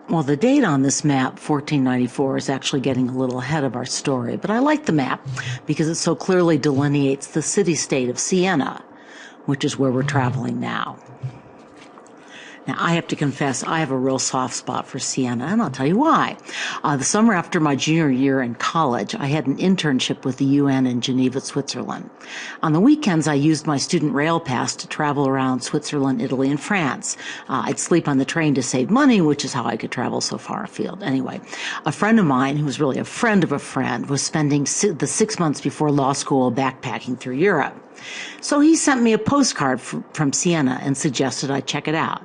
Well, the date on this map, 1494, is actually getting a little ahead of our story, but I like the map because it so clearly delineates the city-state of Siena, which is where we're traveling now. Now, I have to confess, I have a real soft spot for Siena, and I'll tell you why. The summer after my junior year in college, I had an internship with the UN in Geneva, Switzerland. On the weekends, I used my student rail pass to travel around Switzerland, Italy, and France. I'd sleep on the train to save money, which is how I could travel so far afield. Anyway, a friend of mine, who was really a friend of a friend, was spending the 6 months before law school backpacking through Europe. So he sent me a postcard from Siena and suggested I check it out.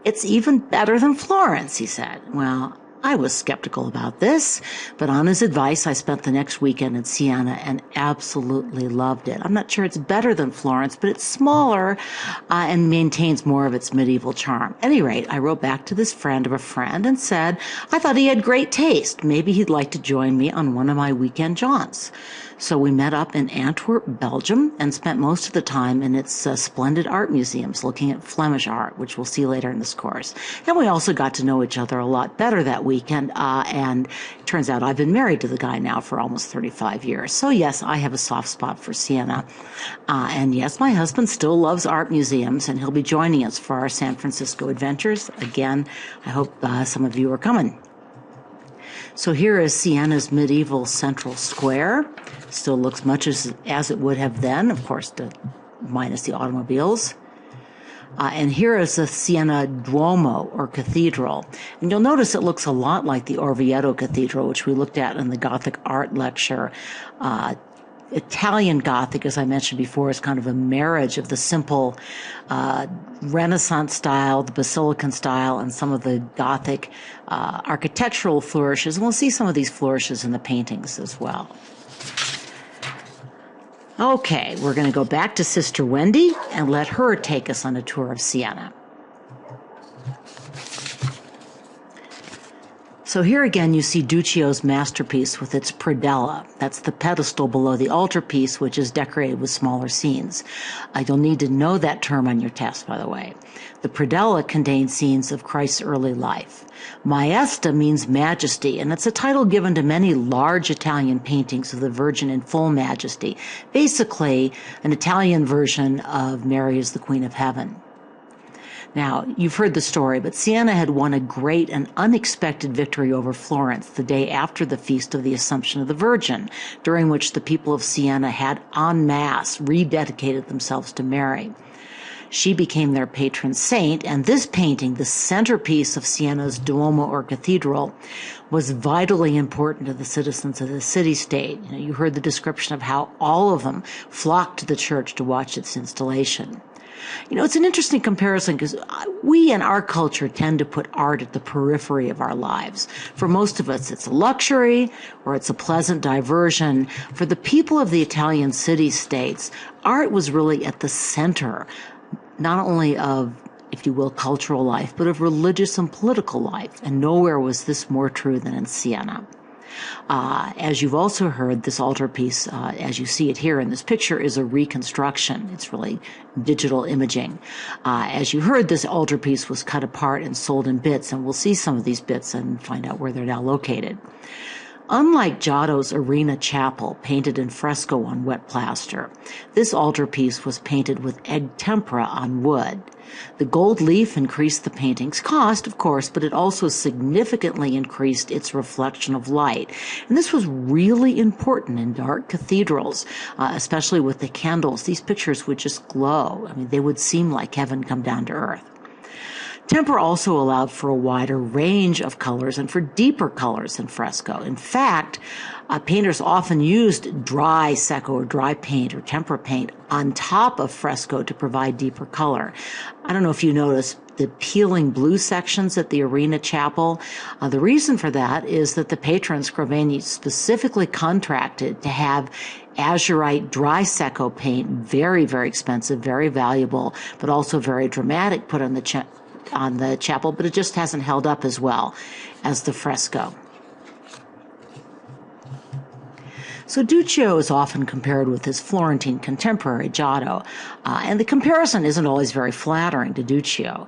It's even better than Florence, he said. Well, I was skeptical about this, but on his advice, I spent the next weekend in Siena and absolutely loved it. I'm not sure it's better than Florence, but it's smaller and maintains more of its medieval charm. At any rate, I wrote back to this friend of a friend and said I thought he had great taste. Maybe he'd like to join me on one of my weekend jaunts. So we met up in Antwerp, Belgium, and spent most of the time in its splendid art museums looking at Flemish art, which we'll see later in this course. And we also got to know each other a lot better that weekend, and it turns out I've been married to the guy now for almost 35 years. So yes, I have a soft spot for Siena. And yes, my husband still loves art museums, and he'll be joining us for our San Francisco adventures. Again, I hope some of you are coming. So here is Siena's medieval central square. Still looks much as it would have then, of course, minus the automobiles. And here is the Siena Duomo, or cathedral. And you'll notice it looks a lot like the Orvieto Cathedral, which we looked at in the Gothic art lecture. Italian Gothic, as I mentioned before, is kind of a marriage of the simple Renaissance style, the Basilican style, and some of the Gothic architectural flourishes. And we'll see some of these flourishes in the paintings as well. Okay, we're going to go back to Sister Wendy and let her take us on a tour of Siena. So here again you see Duccio's masterpiece with its predella. That's the pedestal below the altarpiece, which is decorated with smaller scenes. You'll need to know that term on your test, by the way. The predella contains scenes of Christ's early life. Maesta means majesty, and it's a title given to many large Italian paintings of the Virgin in full majesty. Basically, an Italian version of Mary as the Queen of Heaven. Now, you've heard the story, but Siena had won a great and unexpected victory over Florence the day after the Feast of the Assumption of the Virgin, during which the people of Siena had en masse rededicated themselves to Mary. She became their patron saint, and this painting, the centerpiece of Siena's Duomo, or cathedral, was vitally important to the citizens of the city-state. You heard the description of how all of them flocked to the church to watch its installation. It's an interesting comparison because we in our culture tend to put art at the periphery of our lives. For most of us, it's a luxury or it's a pleasant diversion. For the people of the Italian city-states, art was really at the center, not only of, if you will, cultural life, but of religious and political life. And nowhere was this more true than in Siena. As you've also heard, this altarpiece, as you see it here in this picture, is a reconstruction. It's really digital imaging. As you heard, this altarpiece was cut apart and sold in bits, and we'll see some of these bits and find out where they're now located. Unlike Giotto's Arena Chapel, painted in fresco on wet plaster, this altarpiece was painted with egg tempera on wood. The gold leaf increased the painting's cost, of course, but it also significantly increased its reflection of light. And this was really important in dark cathedrals, especially with the candles. These pictures would just glow. I mean, they would seem like heaven come down to earth. Tempera also allowed for a wider range of colors and for deeper colors in fresco. In fact, painters often used dry secco or dry paint or tempera paint on top of fresco to provide deeper color. I don't know if you noticed the peeling blue sections at the Arena Chapel. The reason for that is that the patron Scrovegni specifically contracted to have azurite dry secco paint, very, very expensive, very valuable, but also very dramatic, put on the chapel, but it just hasn't held up as well as the fresco. So Duccio is often compared with his Florentine contemporary Giotto, and the comparison isn't always very flattering to Duccio.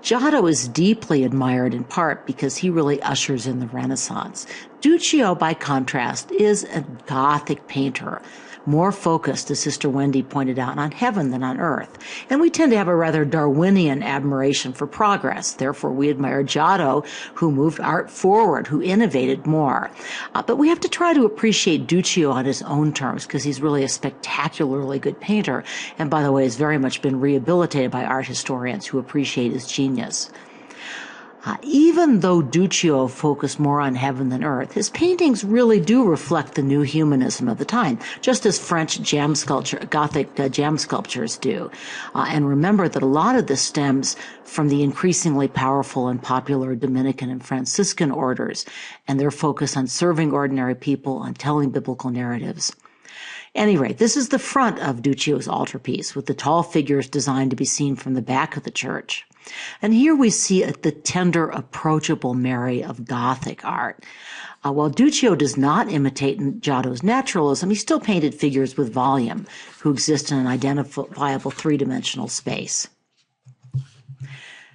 Giotto is deeply admired in part because he really ushers in the Renaissance. Duccio, by contrast, is a Gothic painter, more focused, as Sister Wendy pointed out, on heaven than on earth. And we tend to have a rather Darwinian admiration for progress. Therefore, we admire Giotto, who moved art forward, who innovated more. But we have to try to appreciate Duccio on his own terms, because he's really a spectacularly good painter, and by the way, has very much been rehabilitated by art historians who appreciate his genius. Even though Duccio focused more on heaven than earth, his paintings really do reflect the new humanism of the time, just as French Gothic jam sculptures do. And remember that a lot of this stems from the increasingly powerful and popular Dominican and Franciscan orders, and their focus on serving ordinary people, on telling biblical narratives. At any rate, this is the front of Duccio's altarpiece, with the tall figures designed to be seen from the back of the church. And here we see the tender, approachable Mary of Gothic art. While Duccio does not imitate Giotto's naturalism, he still painted figures with volume, who exist in an identifiable three-dimensional space.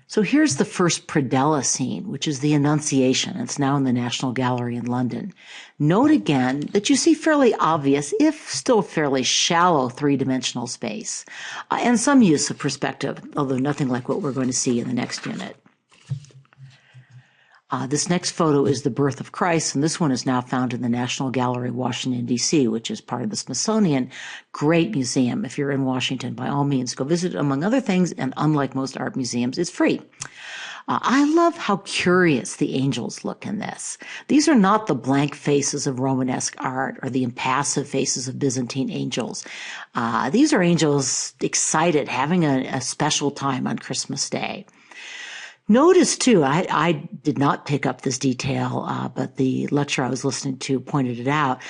So here's the first predella scene, which is the Annunciation. It's now in the National Gallery in London. Note again that you see fairly obvious, if still fairly shallow, three-dimensional space, and some use of perspective, although nothing like what we're going to see in the next unit. This next photo is the birth of Christ, and this one is now found in the National Gallery, Washington, D.C., which is part of the Smithsonian. Great museum. If you're in Washington, by all means, go visit it, among other things, and unlike most art museums, it's free. I love how curious the angels look in this. These are not the blank faces of Romanesque art or the impassive faces of Byzantine angels. These are angels excited, having a special time on Christmas Day. Notice, too, I did not pick up this detail, but the lecture I was listening to pointed it out.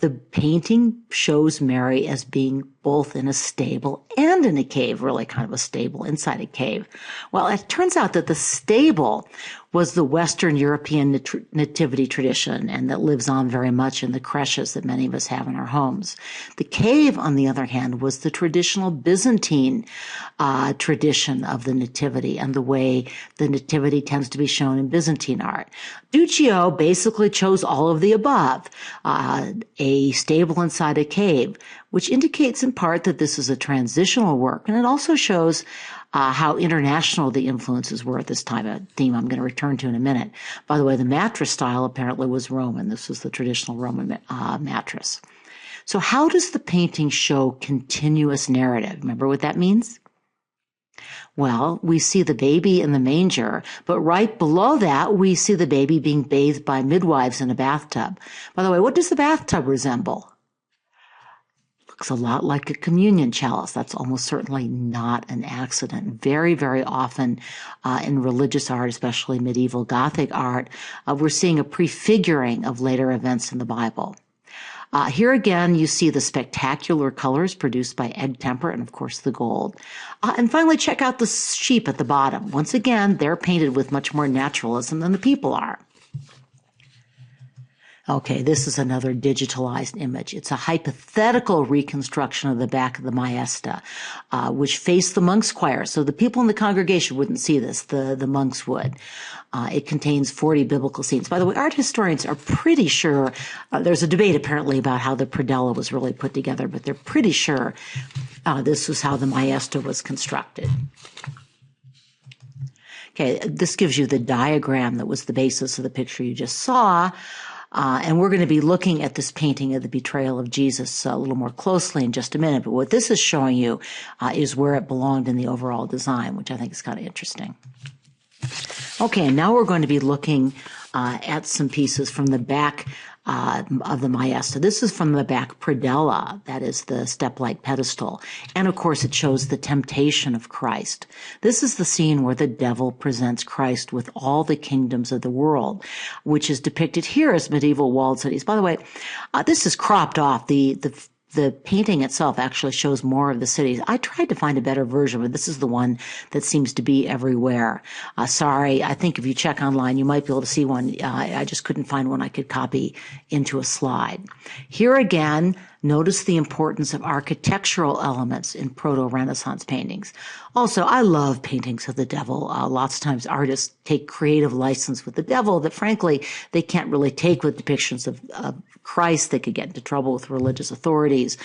The painting shows Mary as being both in a stable and in a cave, really kind of a stable inside a cave. Well, it turns out that the stable was the Western European nativity tradition, and that lives on very much in the creches that many of us have in our homes. The cave, on the other hand, was the traditional Byzantine tradition of the nativity and the way the nativity tends to be shown in Byzantine art. Duccio basically chose all of the above, a stable inside a cave, which indicates in part that this is a transitional work, and it also shows how international the influences were at this time, a theme I'm going to return to in a minute. By the way, the mattress style apparently was Roman. This was the traditional Roman mattress. So how does the painting show continuous narrative? Remember what that means? Well, we see the baby in the manger, but right below that, we see the baby being bathed by midwives in a bathtub. By the way, what does the bathtub resemble? Looks a lot like a communion chalice. That's almost certainly not an accident. Very, very often in religious art, especially medieval Gothic art, we're seeing a prefiguring of later events in the Bible. Here again, you see the spectacular colors produced by egg temper and, of course, the gold. And finally, check out the sheep at the bottom. Once again, they're painted with much more naturalism than the people are. Okay, this is another digitalized image. It's a hypothetical reconstruction of the back of the Maesta, which faced the monks' choir. So the people in the congregation wouldn't see this, the monks would. It contains 40 biblical scenes. By the way, art historians are pretty sure, there's a debate apparently about how the predella was really put together, but they're pretty sure this was how the Maesta was constructed. Okay, this gives you the diagram that was the basis of the picture you just saw. And we're going to be looking at this painting of the betrayal of Jesus a little more closely in just a minute. But what this is showing you is where it belonged in the overall design, which I think is kind of interesting. Okay, and now we're going to be looking at some pieces from the back of the Maesta. This is from the back predella, that is the step-like pedestal. And of course, it shows the temptation of Christ. This is the scene where the devil presents Christ with all the kingdoms of the world, which is depicted here as medieval walled cities. By the way, this is cropped off. The painting itself actually shows more of the cities. I tried to find a better version, but this is the one that seems to be everywhere. Sorry, I think if you check online, you might be able to see one. I just couldn't find one I could copy into a slide. Here again, Notice the importance of architectural elements in proto-Renaissance paintings. Also, I love paintings of the devil. Lots of times artists take creative license with the devil that, frankly, they can't really take with depictions of Christ. They could get into trouble with religious authorities.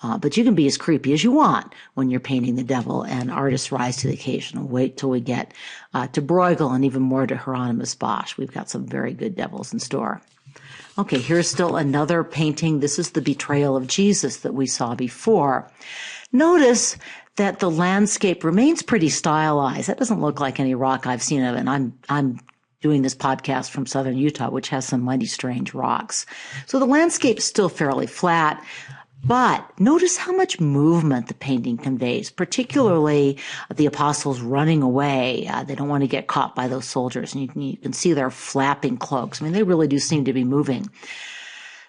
But you can be as creepy as you want when you're painting the devil, and artists rise to the occasion. Wait till we get to Bruegel and even more to Hieronymus Bosch. We've got some very good devils in store. Okay, here's still another painting. This is the betrayal of Jesus that we saw before. Notice that the landscape remains pretty stylized. That doesn't look like any rock I've seen of, and I'm doing this podcast from southern Utah, which has some mighty strange rocks. So the landscape's still fairly flat, but notice how much movement the painting conveys, particularly the apostles running away. They don't want to get caught by those soldiers, and you can see their flapping cloaks. I mean, they really do seem to be moving.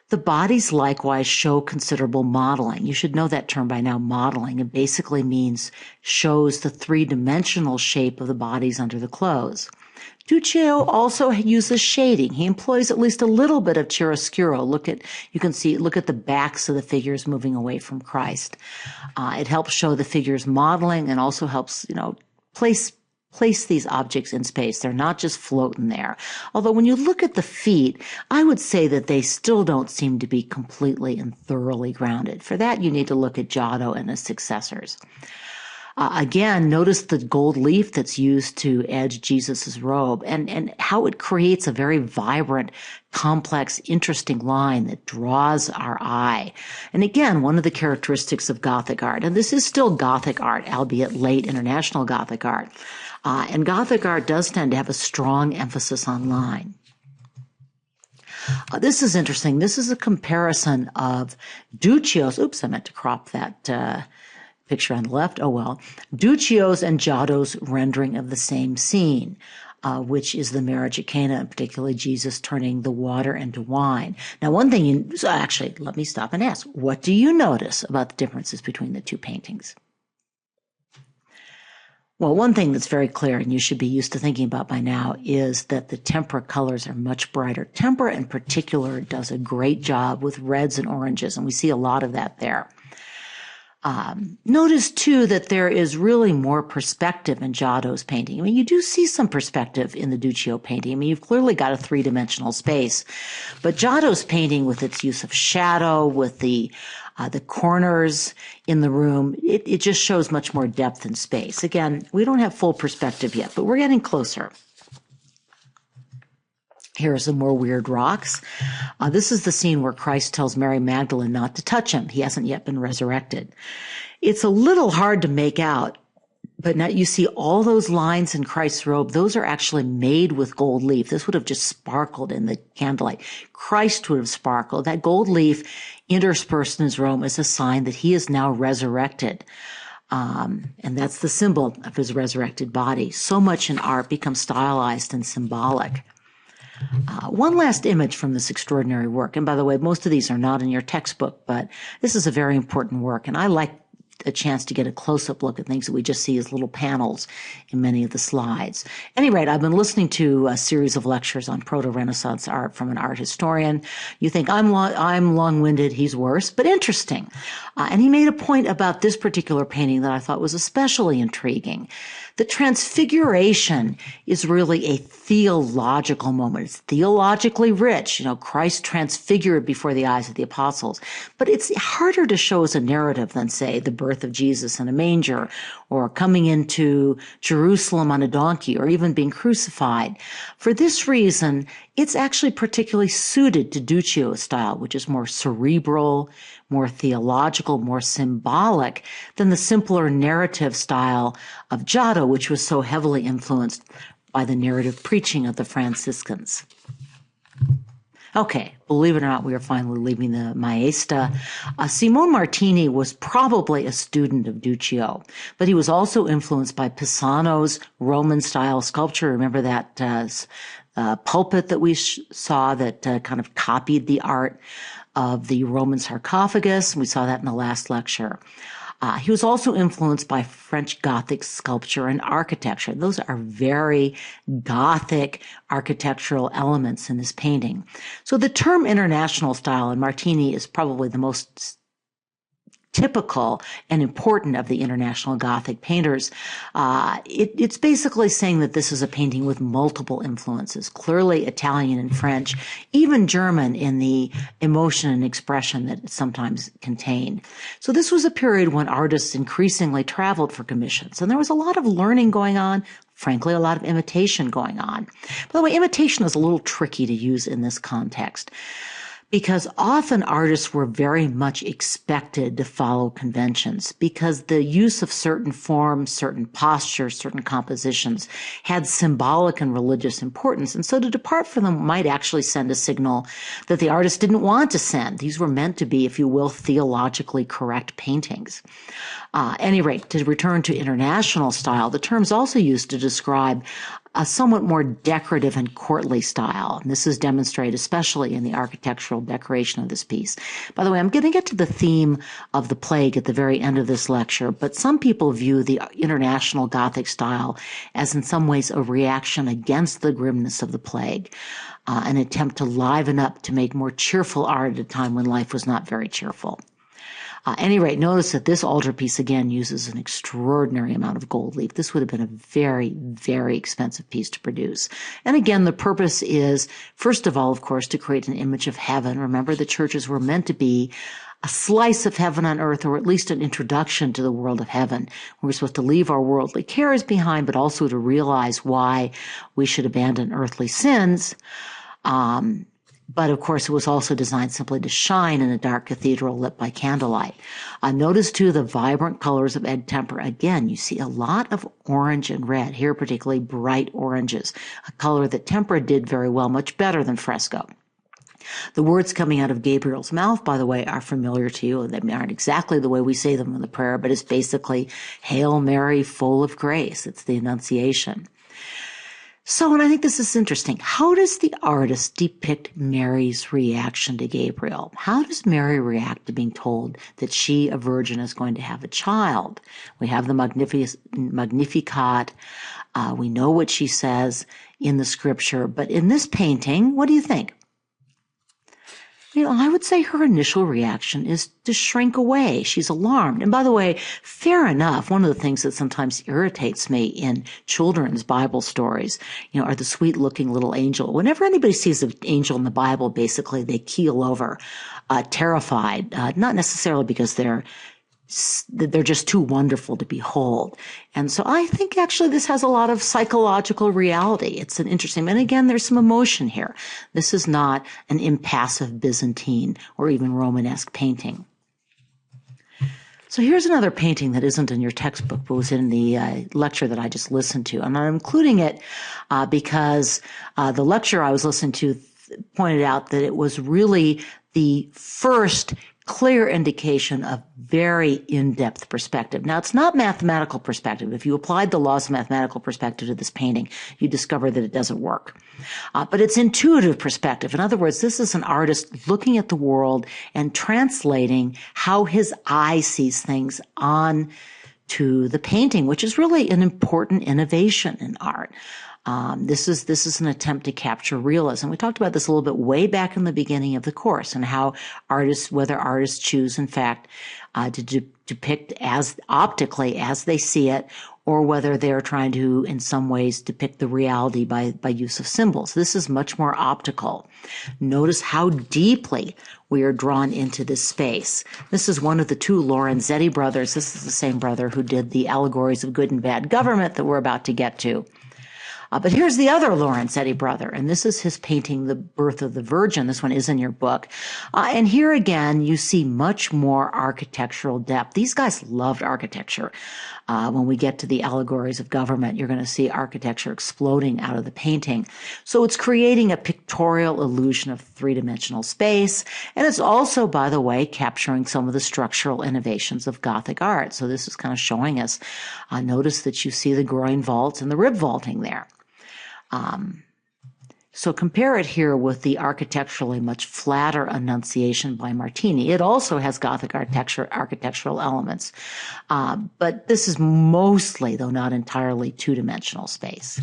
The bodies likewise show considerable modeling. You should know that term by now, modeling. It basically means shows the three-dimensional shape of the bodies under the clothes. Duccio also uses shading. He employs at least a little bit of chiaroscuro. Look at the backs of the figures moving away from Christ. It helps show the figures modeling and also helps, place these objects in space. They're not just floating there. Although when you look at the feet, I would say that they still don't seem to be completely and thoroughly grounded. For that, you need to look at Giotto and his successors. Again, notice the gold leaf that's used to edge Jesus's robe and how it creates a very vibrant, complex, interesting line that draws our eye. And again, one of the characteristics of Gothic art, and this is still Gothic art, albeit late International Gothic art, and Gothic art does tend to have a strong emphasis on line. This is interesting. This is a comparison of Duccio's, oops, I meant to crop that picture on the left. Oh, well. Duccio's and Giotto's rendering of the same scene, which is the marriage at Cana, and particularly Jesus turning the water into wine. Now, one thing, actually, let me stop and ask, what do you notice about the differences between the two paintings? Well, one thing that's very clear, and you should be used to thinking about by now, is that the tempera colors are much brighter. Tempera in particular does a great job with reds and oranges, and we see a lot of that there. Notice, too, that there is really more perspective in Giotto's painting. I mean, you do see some perspective in the Duccio painting. I mean, you've clearly got a three-dimensional space. But Giotto's painting, with its use of shadow, with the corners in the room, it just shows much more depth and space. Again, we don't have full perspective yet, but we're getting closer. Here are some more weird rocks. This is the scene where Christ tells Mary Magdalene not to touch him. He hasn't yet been resurrected. It's a little hard to make out, but now you see all those lines in Christ's robe. Those are actually made with gold leaf. This would have just sparkled in the candlelight. Christ would have sparkled. That gold leaf interspersed in his robe is a sign that he is now resurrected. And that's the symbol of his resurrected body. So much in art becomes stylized and symbolic. One last image from this extraordinary work. And by the way, most of these are not in your textbook, but this is a very important work. And I like a chance to get a close-up look at things that we just see as little panels in many of the slides. At any rate, I've been listening to a series of lectures on proto-Renaissance art from an art historian. You think I'm long-winded, he's worse, but interesting. And he made a point about this particular painting that I thought was especially intriguing. The Transfiguration is really a theological moment. It's theologically rich. Christ transfigured before the eyes of the apostles. But it's harder to show as a narrative than, say, the birth of Jesus in a manger, or coming into Jerusalem on a donkey, or even being crucified. For this reason, it's actually particularly suited to Duccio's style, which is more cerebral, more theological, more symbolic than the simpler narrative style of Giotto, which was so heavily influenced by the narrative preaching of the Franciscans. Okay, believe it or not, we are finally leaving the Maesta. Simone Martini was probably a student of Duccio, but he was also influenced by Pisano's Roman-style sculpture. Remember that pulpit that we saw that kind of copied the art of the Roman sarcophagus? We saw that in the last lecture. He was also influenced by French Gothic sculpture and architecture. Those are very Gothic architectural elements in this painting. So the term international style, and Martini is probably the most typical and important of the International Gothic painters. It's basically saying that this is a painting with multiple influences, clearly Italian and French, even German in the emotion and expression that it sometimes contained. So this was a period when artists increasingly traveled for commissions, and there was a lot of learning going on, frankly, a lot of imitation going on. By the way, imitation is a little tricky to use in this context, because often artists were very much expected to follow conventions, because the use of certain forms, certain postures, certain compositions had symbolic and religious importance. And so to depart from them might actually send a signal that the artist didn't want to send. These were meant to be, if you will, theologically correct paintings. At any rate, to return to international style, the term's also used to describe a somewhat more decorative and courtly style. And this is demonstrated especially in the architectural decoration of this piece. By the way, I'm going to get to the theme of the plague at the very end of this lecture, but some people view the International Gothic style as in some ways a reaction against the grimness of the plague, an attempt to liven up, to make more cheerful art at a time when life was not very cheerful. At any rate, notice that this altarpiece again uses an extraordinary amount of gold leaf. This would have been a very, very expensive piece to produce. And again, the purpose is, first of all, of course, to create an image of heaven. Remember, the churches were meant to be a slice of heaven on earth, or at least an introduction to the world of heaven. We're supposed to leave our worldly cares behind, but also to realize why we should abandon earthly sins. But of course, it was also designed simply to shine in a dark cathedral lit by candlelight. Notice too the vibrant colors of egg temper. Again, you see a lot of orange and red, here particularly bright oranges, a color that tempera did very well, much better than fresco. The words coming out of Gabriel's mouth, by the way, are familiar to you. They aren't exactly the way we say them in the prayer, but it's basically, Hail Mary, full of grace. It's the Annunciation. So, and I think this is interesting. How does the artist depict Mary's reaction to Gabriel? How does Mary react to being told that she, a virgin, is going to have a child? We have the Magnificat. We know what she says in the scripture. But in this painting, what do you think? I would say her initial reaction is to shrink away. She's alarmed. And by the way, fair enough. One of the things that sometimes irritates me in children's Bible stories, are the sweet looking little angel. Whenever anybody sees an angel in the Bible, basically they keel over, terrified, not necessarily because they're just too wonderful to behold. And so I think actually this has a lot of psychological reality. It's an interesting, and again, there's some emotion here. This is not an impassive Byzantine or even Romanesque painting. So here's another painting that isn't in your textbook, but was in the lecture that I just listened to. And I'm including it because the lecture I was listening to pointed out that it was really the first clear indication of very in-depth perspective. Now, it's not mathematical perspective. If you applied the laws of mathematical perspective to this painting, you discover that it doesn't work. But it's intuitive perspective. In other words, this is an artist looking at the world and translating how his eye sees things on to the painting, which is really an important innovation in art. This is an attempt to capture realism. We talked about this a little bit way back in the beginning of the course, and how whether artists choose, in fact, to depict as optically as they see it, or whether they're trying to, in some ways, depict the reality by use of symbols. This is much more optical. Notice how deeply we are drawn into this space. This is one of the two Lorenzetti brothers. This is the same brother who did the Allegories of Good and Bad Government that we're about to get to. But here's the other Lorenzetti brother, and this is his painting, The Birth of the Virgin. This one is in your book. And here again, you see much more architectural depth. These guys loved architecture. When we get to the Allegories of Government, you're going to see architecture exploding out of the painting. So it's creating a pictorial illusion of three-dimensional space. And it's also, by the way, capturing some of the structural innovations of Gothic art. So this is kind of showing us, notice that you see the groin vaults and the rib vaulting there. So compare it here with the architecturally much flatter Annunciation by Martini. It also has Gothic architectural elements, but this is mostly, though not entirely, two-dimensional space.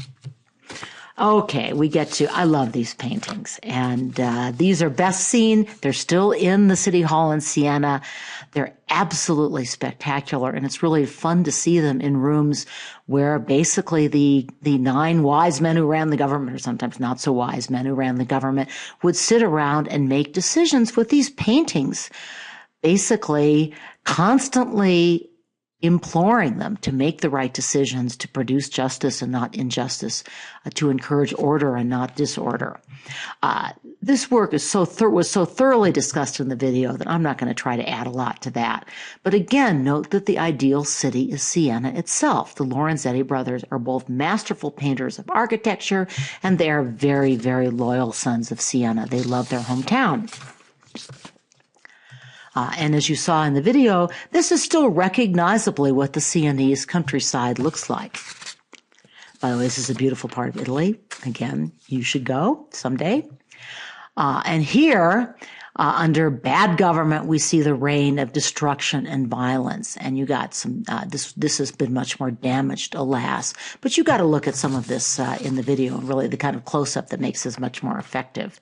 Okay, we get to, I love these paintings, and these are best seen. They're still in the City Hall in Siena. They're absolutely spectacular, and it's really fun to see them in rooms where basically the 9 wise men who ran the government, or sometimes not so wise men who ran the government, would sit around and make decisions with these paintings, basically constantly imploring them to make the right decisions, to produce justice and not injustice, to encourage order and not disorder. This work was so thoroughly discussed in the video that I'm not going to try to add a lot to that. But again, note that the ideal city is Siena itself. The Lorenzetti brothers are both masterful painters of architecture, and they are very, very loyal sons of Siena. They love their hometown. And as you saw in the video, this is still recognizably what the Sienese countryside looks like. By the way, this is a beautiful part of Italy. Again, you should go someday. And here, under bad government, we see the reign of destruction and violence. And you got some, this has been much more damaged, alas. But you got to look at some of this in the video, really the kind of close-up that makes this much more effective.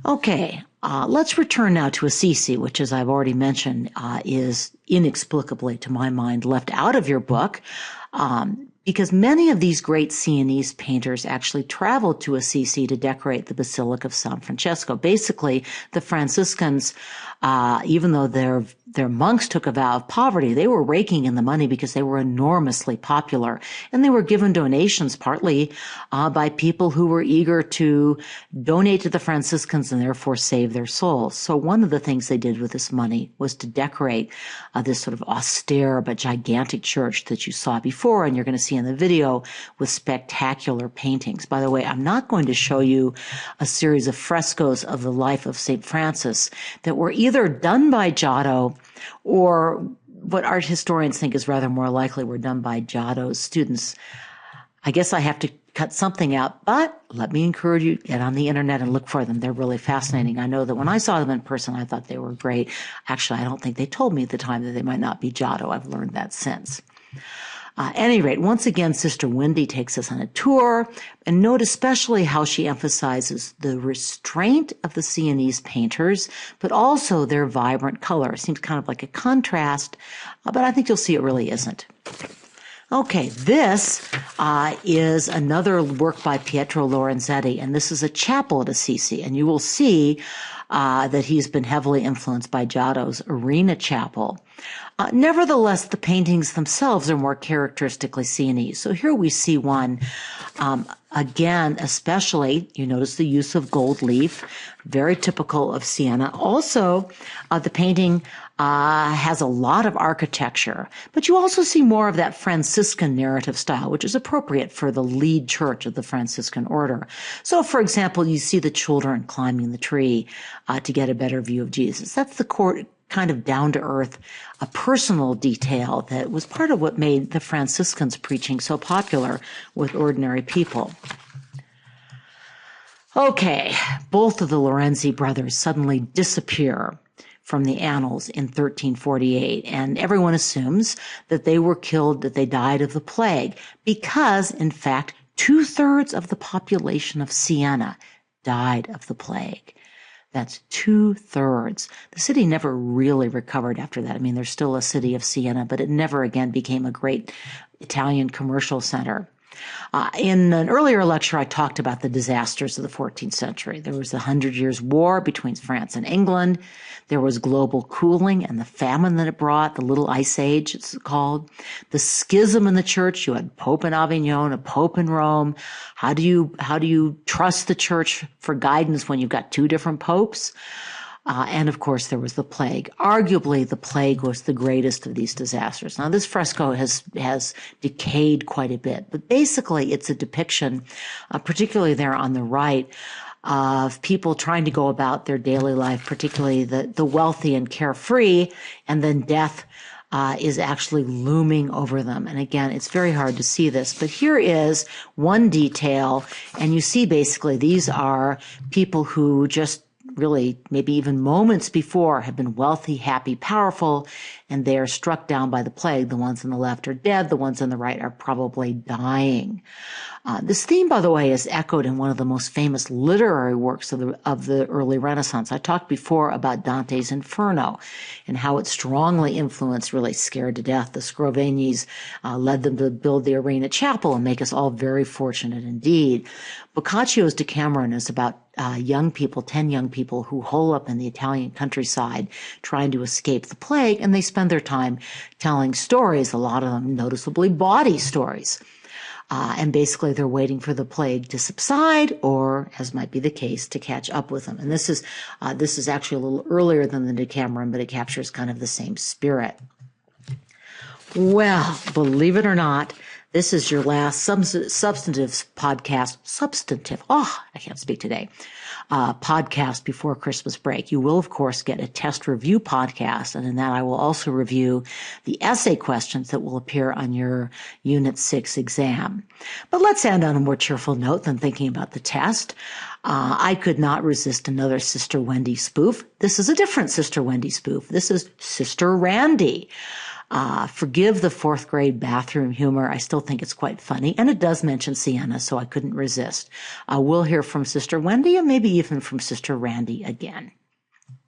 Okay, let's return now to Assisi, which, as I've already mentioned, is inexplicably, to my mind, left out of your book, because many of these great Sienese painters actually traveled to Assisi to decorate the Basilica of San Francesco. Basically, the Franciscans, even though their monks took a vow of poverty, they were raking in the money because they were enormously popular. And they were given donations partly by people who were eager to donate to the Franciscans and therefore save their souls. So one of the things they did with this money was to decorate this sort of austere but gigantic church that you saw before, and you're going to see in the video, with spectacular paintings. By the way, I'm not going to show you a series of frescoes of the life of St. Francis that were either done by Giotto or what art historians think is rather more likely were done by Giotto's students. I guess I have to cut something out, but let me encourage you, get on the internet and look for them. They're really fascinating. I know that when I saw them in person, I thought they were great. Actually, I don't think they told me at the time that they might not be Giotto. I've learned that since. At any rate, once again, Sister Wendy takes us on a tour, and note especially how she emphasizes the restraint of the Sienese painters, but also their vibrant color. It seems kind of like a contrast, but I think you'll see it really isn't. Okay, this is another work by Pietro Lorenzetti, and this is a chapel at Assisi, and you will see that he's been heavily influenced by Giotto's Arena Chapel. Nevertheless, the paintings themselves are more characteristically Sienese. So here we see one, again, especially, you notice the use of gold leaf, very typical of Siena. Also, the painting has a lot of architecture, but you also see more of that Franciscan narrative style, which is appropriate for the lead church of the Franciscan order. So, for example, you see the children climbing the tree to get a better view of Jesus. That's the kind of down-to-earth, a personal detail that was part of what made the Franciscans' preaching so popular with ordinary people. Okay, both of the Lorenzi brothers suddenly disappear from the annals in 1348, and everyone assumes that they were killed, that they died of the plague, because, in fact, 2/3 of the population of Siena died of the plague. That's 2/3. The city never really recovered after that. I mean, there's still a city of Siena, but it never again became a great Italian commercial center. In an earlier lecture, I talked about the disasters of the 14th century. There was the 100 Years' War between France and England. There was global cooling and the famine that it brought, the Little Ice Age, it's called. The schism in the church. You had Pope in Avignon, a Pope in Rome. How do you trust the church for guidance when you've got 2 different popes? And of course, there was the plague. Arguably, the plague was the greatest of these disasters. Now, this fresco has decayed quite a bit, but basically, it's a depiction, particularly there on the right, of people trying to go about their daily life, particularly the wealthy and carefree, and then death is actually looming over them. And again, it's very hard to see this, but here is one detail, and you see basically these are people who just really maybe even moments before have been wealthy, happy, powerful, and they are struck down by the plague. The ones on the left are dead. The ones on the right are probably dying. This theme, by the way, is echoed in one of the most famous literary works of the early Renaissance. I talked before about Dante's Inferno and how it strongly influenced, really scared to death, the Scrovegnis, led them to build the Arena Chapel and make us all very fortunate indeed. Boccaccio's Decameron is about young people, 10 young people who hole up in the Italian countryside trying to escape the plague, and they spend their time telling stories, a lot of them noticeably bawdy stories. And basically they're waiting for the plague to subside or, as might be the case, to catch up with them. And this is actually a little earlier than the Decameron, but it captures kind of the same spirit. Well, believe it or not, this is your last substantive podcast. I can't speak today. Podcast before Christmas break. You will, of course, get a test review podcast, and in that I will also review the essay questions that will appear on your Unit 6 exam. But let's end on a more cheerful note than thinking about the test. I could not resist another Sister Wendy spoof. This is a different Sister Wendy spoof. This is Sister Randy. Forgive the fourth grade bathroom humor. I still think it's quite funny, and it does mention Siena, so I couldn't resist. We'll hear from Sister Wendy and maybe even from Sister Randy again.